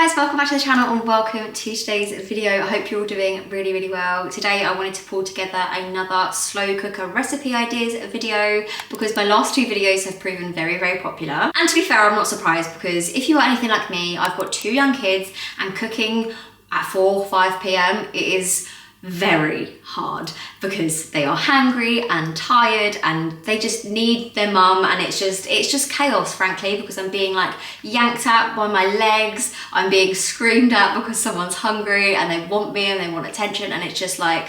Hey guys, welcome back to the channel and welcome to today's video. I hope you're all doing really well. Today I wanted to pull together another slow cooker recipe ideas video because my last two videos have proven very popular. And to be fair, I'm not surprised because if you are anything like me, I've got two young kids and cooking at 4-5 p.m. it is very hard because they are hungry and tired and they just need their mum, and it's just chaos, frankly, because I'm being like yanked at by my legs, I'm being screamed at because someone's hungry and they want me and they want attention, and it's just like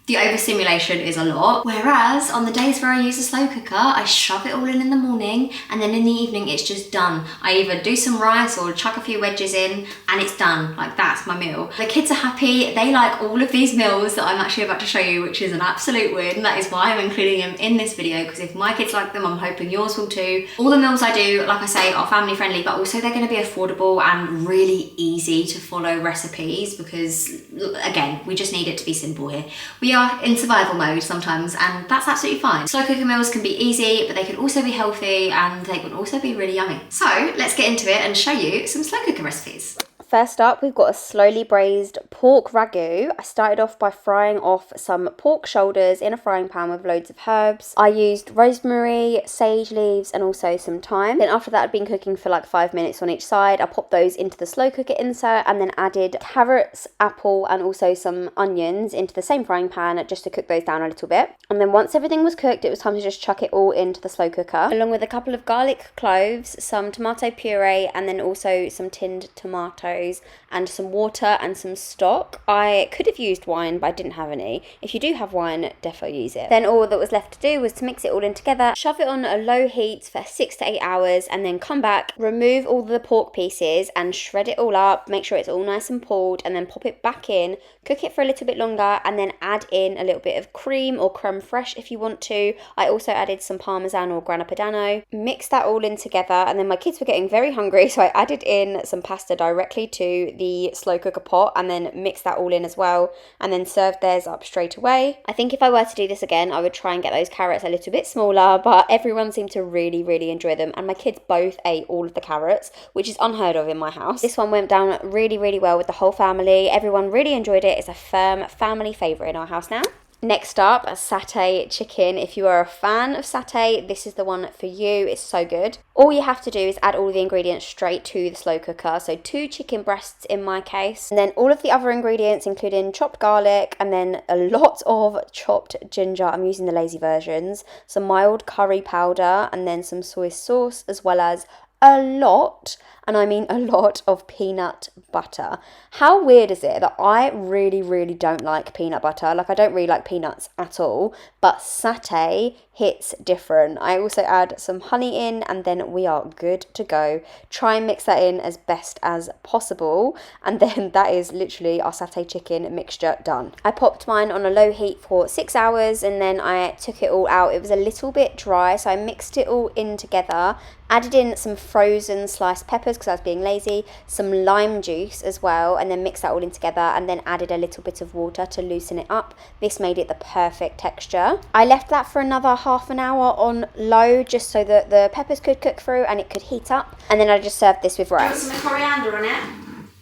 the overstimulation is a lot. Whereas on the days where I use a slow cooker, I shove it all in the morning, and then in the evening it's just done. I either do some rice or chuck a few wedges in and it's done. Like, that's my meal. The kids are happy. They like all of these meals that I'm actually about to show you, which is an absolute win. That is why I'm including them in this video, because if my kids like them, I'm hoping yours will too. All the meals I do, like I say, are family friendly, but also they're going to be affordable and really easy to follow recipes because, again, we just need it to be simple here. We are in survival mode sometimes, and that's absolutely fine. Slow cooker meals can be easy, but they can also be healthy and they can also be really yummy. So let's get into it and show you some slow cooker recipes. First up, we've got a slowly braised pork ragu. I started off by frying off some pork shoulders in a frying pan with loads of herbs. I used rosemary, sage leaves, and also some thyme. Then after that, I'd been cooking for like 5 minutes on each side. I popped those into the slow cooker insert and then added carrots, apple, and also some onions into the same frying pan just to cook those down a little bit. And then once everything was cooked, it was time to just chuck it all into the slow cooker, along with a couple of garlic cloves, some tomato puree, and then also some tinned tomatoes and some water and some stock. I could have used wine, but I didn't have any. If you do have wine, defo use it. Then all that was left to do was to mix it all in together, shove it on a low heat for 6 to 8 hours, and then come back, remove all the pork pieces and shred it all up, make sure it's all nice and pulled, and then pop it back in, cook it for a little bit longer, and then add in a little bit of cream or creme fraiche if you want to. I also added some parmesan or grana padano. Mix that all in together, and then my kids were getting very hungry, so I added in some pasta directly to the slow cooker pot and then mix that all in as well, and then served theirs up straight away. I think if I were to do this again, I would try and get those carrots a little bit smaller, but everyone seemed to really enjoy them, and my kids both ate all of the carrots, which is unheard of in my house. This one went down really well with the whole family. Everyone really enjoyed it. It's a firm family favourite in our house now. Next up, a satay chicken. If you are a fan of satay, this is the one for you. It's so good. All you have to do is add all the ingredients straight to the slow cooker. So 2 chicken breasts in my case. And then all of the other ingredients, including chopped garlic and then a lot of chopped ginger. I'm using the lazy versions. Some mild curry powder and then some soy sauce, as well as a lot, and I mean a lot, of peanut butter. How weird is it that I really don't like peanut butter? Like, I don't really like peanuts at all, but satay hits different. I also add some honey in, and then we are good to go. Try and mix that in as best as possible, and then that is literally our satay chicken mixture done. I popped mine on a low heat for 6 hours, and then I took it all out. It was a little bit dry, so I mixed it all in together, added in some frozen sliced peppers because I was being lazy, some lime juice as well, and then mixed that all in together, and then added a little bit of water to loosen it up. This made it the perfect texture. I left that for another half an hour on low just so that the peppers could cook through and it could heat up, and then I just served this with rice. Some coriander on it.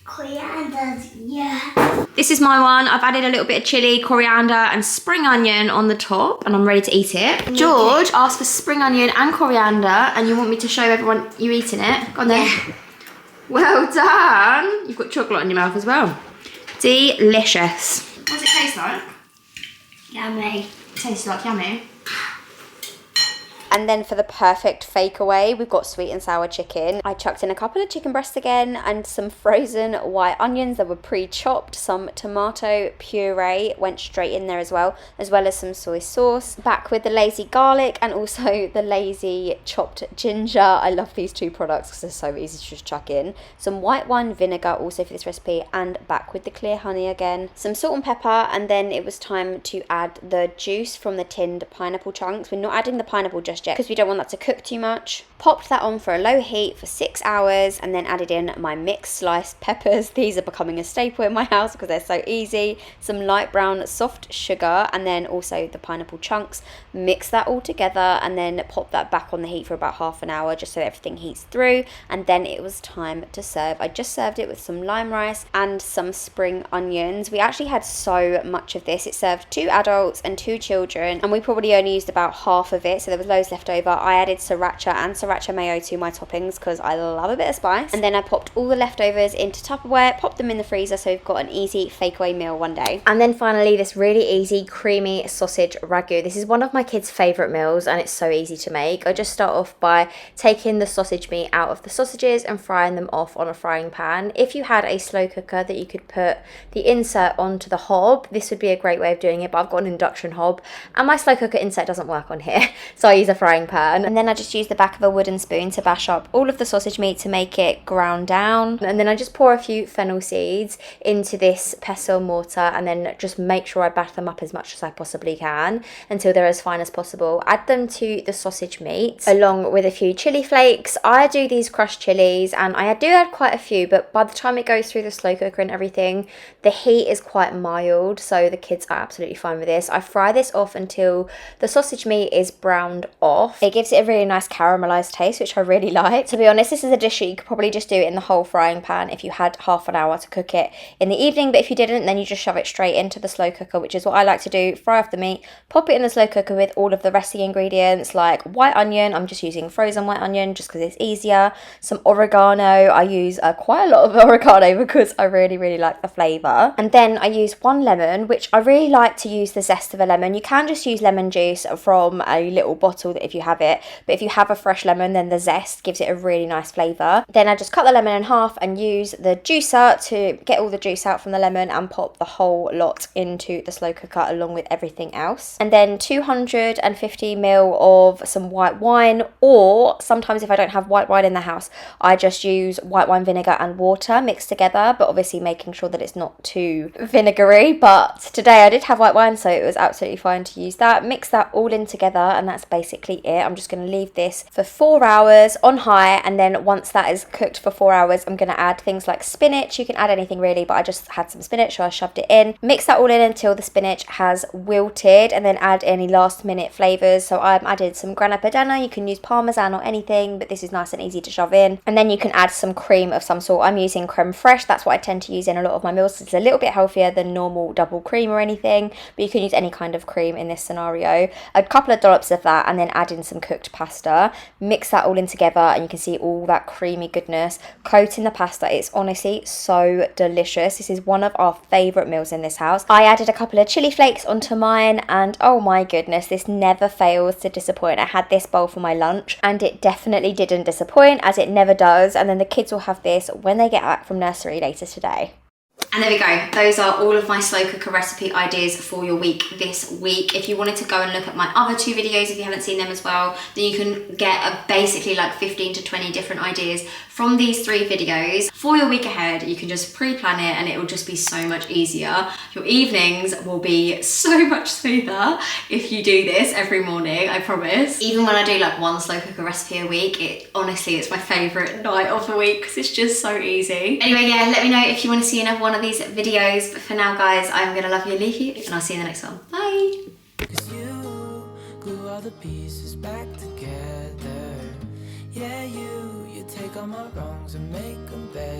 Coriander, yeah. This is my one. I've added a little bit of chili, coriander, and spring onion on the top, and I'm ready to eat it. George asked for spring onion and coriander, and you want me to show everyone you eating it? Go on then. Yeah. Well done. You've got chocolate on your mouth as well. Delicious. What does it taste like? Yummy. Tastes like yummy. And then for the perfect fake away, we've got sweet and sour chicken. I chucked in a couple of chicken breasts again and some frozen white onions that were pre-chopped. Some tomato puree went straight in there as well as some soy sauce. Back with the lazy garlic and also the lazy chopped ginger. I love these two products because they're so easy to just chuck in. Some white wine vinegar also for this recipe, and back with the clear honey again. Some salt and pepper, and then it was time to add the juice from the tinned pineapple chunks. We're not adding the pineapple just just yet because we don't want that to cook too much. Popped that on for a low heat for 6 hours and then added in my mixed sliced peppers. These are becoming a staple in my house because they're so easy. Some light brown soft sugar and then also the pineapple chunks. Mix that all together and then pop that back on the heat for about half an hour just so everything heats through, and then it was time to serve. I just served it with some lime rice and some spring onions. We actually had so much of this. It served 2 adults and 2 children and we probably only used about half of it, so there was loads left over. I added sriracha and sriracha mayo to my toppings because I love a bit of spice, and then I popped all the leftovers into Tupperware, popped them in the freezer so we've got an easy fake away meal one day. And then finally this really easy creamy sausage ragu. This is one of my kids' favourite meals and it's so easy to make. I just start off by taking the sausage meat out of the sausages and frying them off on a frying pan. If you had a slow cooker that you could put the insert onto the hob, this would be a great way of doing it, but I've got an induction hob and my slow cooker insert doesn't work on here, so I use a frying pan. And then I just use the back of a wooden spoon to bash up all of the sausage meat to make it ground down, and then I just pour a few fennel seeds into this pestle mortar and then just make sure I bash them up as much as I possibly can until they're as fine as possible. Add them to the sausage meat along with a few chili flakes. I do these crushed chilies and I do add quite a few, but by the time it goes through the slow cooker and everything, the heat is quite mild, so the kids are absolutely fine with this. I fry this off until the sausage meat is browned off. It gives it a really nice caramelized taste, which I really like. To be honest, this is a dish that you could probably just do it in the whole frying pan if you had half an hour to cook it in the evening, but if you didn't, then you just shove it straight into the slow cooker, which is what I like to do. Fry off the meat, pop it in the slow cooker with all of the rest of the ingredients like white onion. I'm just using frozen white onion just because it's easier. Some oregano. I use quite a lot of oregano because I really like the flavour. And then I use 1 lemon, which I really like to use the zest of a lemon. You can just use lemon juice from a little bottle if you have it, but if you have a fresh lemon, then the zest gives it a really nice flavour. Then I just cut the lemon in half and use the juicer to get all the juice out from the lemon and pop the whole lot into the slow cooker along with everything else. And then 250ml of some white wine, or sometimes if I don't have white wine in the house, I just use white wine vinegar and water mixed together, but obviously making sure that it's not too vinegary. But today I did have white wine, so it was absolutely fine to use that. Mix that all in together and that's basically it. I'm just going to leave this for 4 hours on high, and then once that is cooked for 4 hours, I'm going to add things like spinach. You can add anything really, but I just had some spinach, so I shoved it in. Mix that all in until the spinach has wilted, and then add any last minute flavours. So I've added some grana padano. You can use parmesan or anything, but this is nice and easy to shove in. And then you can add some cream of some sort. I'm using creme fraiche. That's what I tend to use in a lot of my meals. It's a little bit healthier than normal double cream or anything, but you can use any kind of cream in this scenario. A couple of dollops of that and then add in some cooked pasta. Mix that all in together and you can see all that creamy goodness coat in the pasta. It's honestly so delicious. This is one of our favourite meals in this house. I added a couple of chili flakes onto mine and oh my goodness, this never fails to disappoint. I had this bowl for my lunch and it definitely didn't disappoint, as it never does, and then the kids will have this when they get back from nursery later today. And there we go. Those are all of my slow cooker recipe ideas for your week this week. If you wanted to go and look at my other 2 videos, if you haven't seen them as well, then you can get basically like 15 to 20 different ideas from these 3 videos for your week ahead. You can just pre-plan it and it will just be so much easier. Your evenings will be so much smoother if you do this every morning, I promise. Even when I do like 1 slow cooker recipe a week, honestly, it's my favourite night of the week because it's just so easy. Anyway, yeah, let me know if you want to see another one of these videos, but for now guys, I'm gonna love you and leave you, and I'll see you in the next one. Bye. 'Cause you glue all the pieces back together. Yeah, you take all my wrongs and make them better.